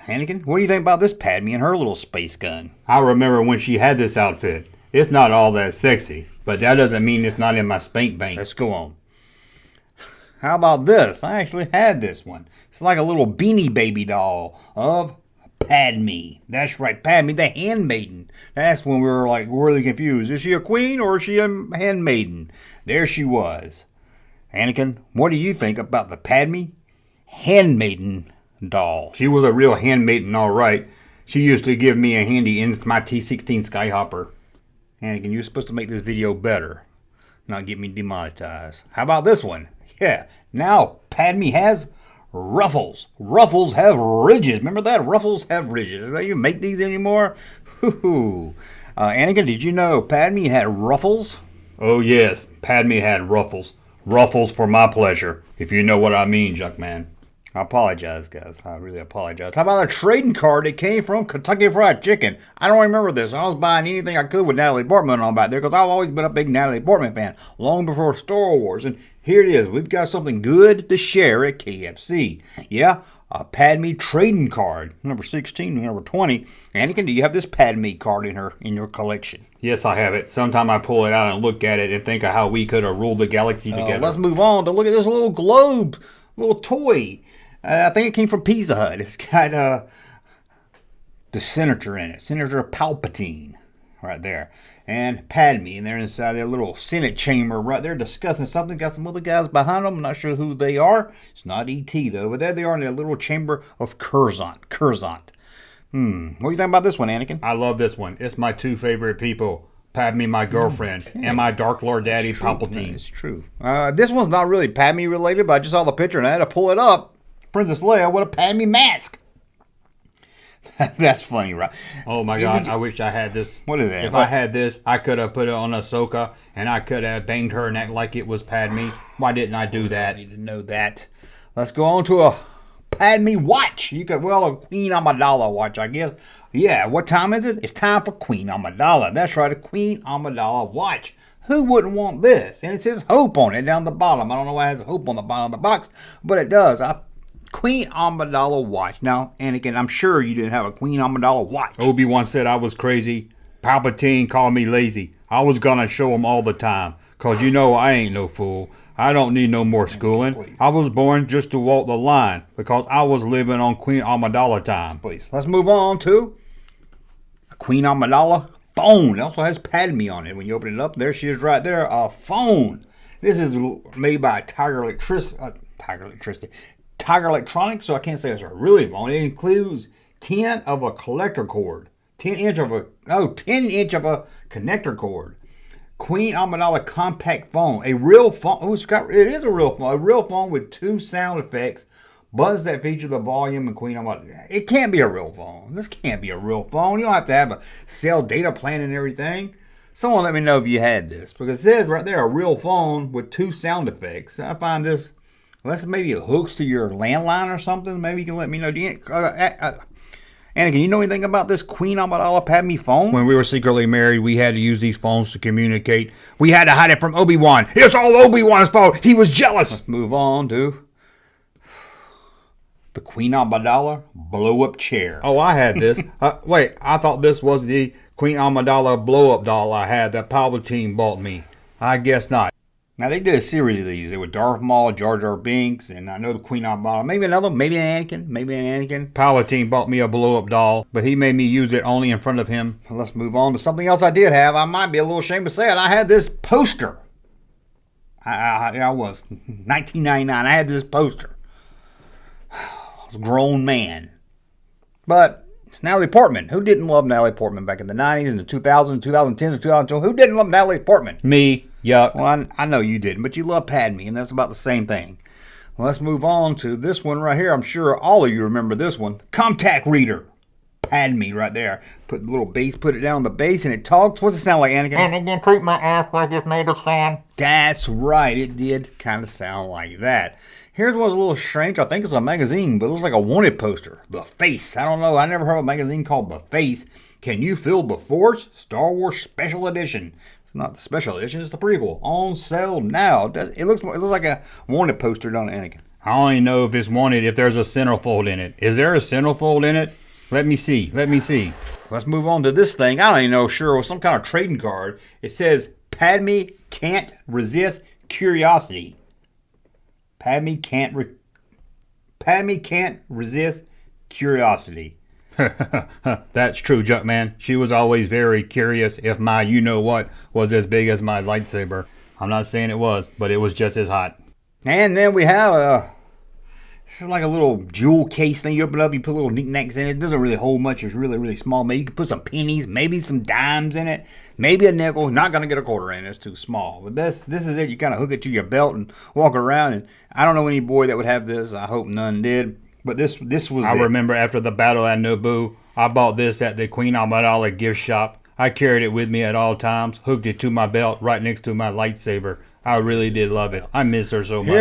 Anakin, what do you think about this Padme and her little space gun? I remember when she had this outfit. It's not all that sexy, but that doesn't mean it's not in my spank bank. Let's go on. How about this? I actually had this one. It's like a little Beanie Baby doll of Padme. That's right, Padme, the handmaiden. That's when we were like really confused. Is she a queen or is she a handmaiden? There she was. Anakin, what do you think about the Padme handmaiden doll? She was a real handmaiden, all right. She used to give me a handy in my T-16 Skyhopper. Anakin, you're supposed to make this video better, not get me demonetized. How about this one? Yeah, now Padme has ruffles. Ruffles have ridges. Remember that? Ruffles have ridges. Do they even make these anymore? Anakin, did you know Padme had ruffles? Oh yes, Padme had ruffles. Ruffles for my pleasure, if you know what I mean, Junkman. I apologize, guys. I really apologize. How about a trading card that came from Kentucky Fried Chicken? I don't remember this. I was buying anything I could with Natalie Portman on back there because I've always been a big Natalie Portman fan, long before Star Wars. And here it is. We've got something good to share at KFC. Yeah, a Padme trading card, number 16, number 20. Anakin, do you have this Padme card in your collection? Yes, I have it. Sometime I pull it out and look at it and think of how we could have ruled the galaxy together. Let's move on to look at this little globe, little toy. I think it came from Pizza Hut. It's got the senator in it. Senator Palpatine right there. And Padme. And they're inside their little Senate chamber right there discussing something. Got some other guys behind them. I'm not sure who they are. It's not E.T. though. But there they are in their little chamber of Curzon. What do you think about this one, Anakin? I love this one. It's my two favorite people. Padme, my girlfriend, and my Dark Lord Daddy, Palpatine. It's true. This one's not really Padme related, but I just saw the picture and I had to pull it up. Princess Leia with a Padme mask. That's funny, right? Oh my God, I wish I had this. What is that? If I had this, I could have put it on Ahsoka and I could have banged her and act like it was Padme. Why didn't I do that? I need to know that. Let's go on to a Padme watch. You could, a Queen Amidala watch, I guess. Yeah, what time is it? It's time for Queen Amidala. That's right, a Queen Amidala watch. Who wouldn't want this? And it says Hope on it down the bottom. I don't know why it has Hope on the bottom of the box, but it does. Queen Amidala watch. Now, Anakin, I'm sure you didn't have a Queen Amidala watch. Obi-Wan said I was crazy. Palpatine called me lazy. I was going to show him all the time. Because you know I ain't no fool. I don't need no more schooling. I was born just to walk the line. Because I was living on Queen Amidala time. Please, let's move on to a Queen Amidala phone. It also has Padme on it. When you open it up, there she is right there. A phone. This is made by Tiger Electronics, so I can't say it's a really phone. It includes 10 of a collector cord. 10 inch of a connector cord. Queen Amidala compact phone. A real phone. Oh, it is a real phone. A real phone with 2 sound effects. Buttons that feature the volume and Queen Amidala. It can't be a real phone. This can't be a real phone. You don't have to have a cell data plan and everything. Someone let me know if you had this. Because it says right there, a real phone with 2 sound effects. I find this, unless maybe it hooks to your landline or something, maybe you can let me know. Anakin, you know anything about this Queen Amidala Padme phone? When we were secretly married, we had to use these phones to communicate. We had to hide it from Obi-Wan. It's all Obi-Wan's fault. He was jealous. Let's move on to the Queen Amidala blow-up chair. Oh, I had this. Wait, I thought this was the Queen Amidala blow-up doll I had that Palpatine bought me. I guess not. Now, they did a series of these. They were Darth Maul, Jar Jar Binks, and I know the Queen Amidala. Maybe another, maybe an Anakin. Palpatine bought me a blow-up doll, but he made me use it only in front of him. Let's move on to something else I did have. I might be a little ashamed to say it. I had this poster. I was 1999. I had this poster. I was a grown man. But it's Natalie Portman. Who didn't love Natalie Portman back in the 90s and the 2000s, 2010s, and 2012? Who didn't love Natalie Portman? Me. Yuck. Well, I know you didn't, but you love Padme, and that's about the same thing. Well, let's move on to this one right here. I'm sure all of you remember this one. Contact reader. Padme right there. Put the little base, put it down on the base, and it talks. What's it sound like, Anakin? And it didn't treat my ass like it's made of sand. That's right. It did kind of sound like that. Here's what's a little strange. I think it's a magazine, but it looks like a wanted poster. The Face. I don't know. I never heard of a magazine called The Face. Can you feel the Force? Star Wars Special Edition. Not the special edition, it's the prequel. On sale now. It looks like a wanted poster, don't it, Anakin? I only know if it's wanted if there's a centerfold in it. Is there a centerfold in it? Let me see. Let me see. Let's move on to this thing. I don't even know. Sure, it was some kind of trading card. It says Padme can't resist curiosity. Padme can't resist curiosity. That's true, Junkman. She was always very curious if my you-know-what was as big as my lightsaber. I'm not saying it was, but it was just as hot. And then we have this is like a little jewel case thing. You open it up, you put little knickknacks in it. It doesn't really hold much. It's really, really small. Maybe you can put some pennies, maybe some dimes in it, maybe a nickel. Not going to get a quarter in. It's too small. But this is it. You kind of hook it to your belt and walk around. And I don't know any boy that would have this. I hope none did. But this was I it. remember after the battle at Naboo, I bought this at the Queen Amidala gift shop. I carried it with me at all times, hooked it to my belt right next to my lightsaber. I really did love it. I miss her so much.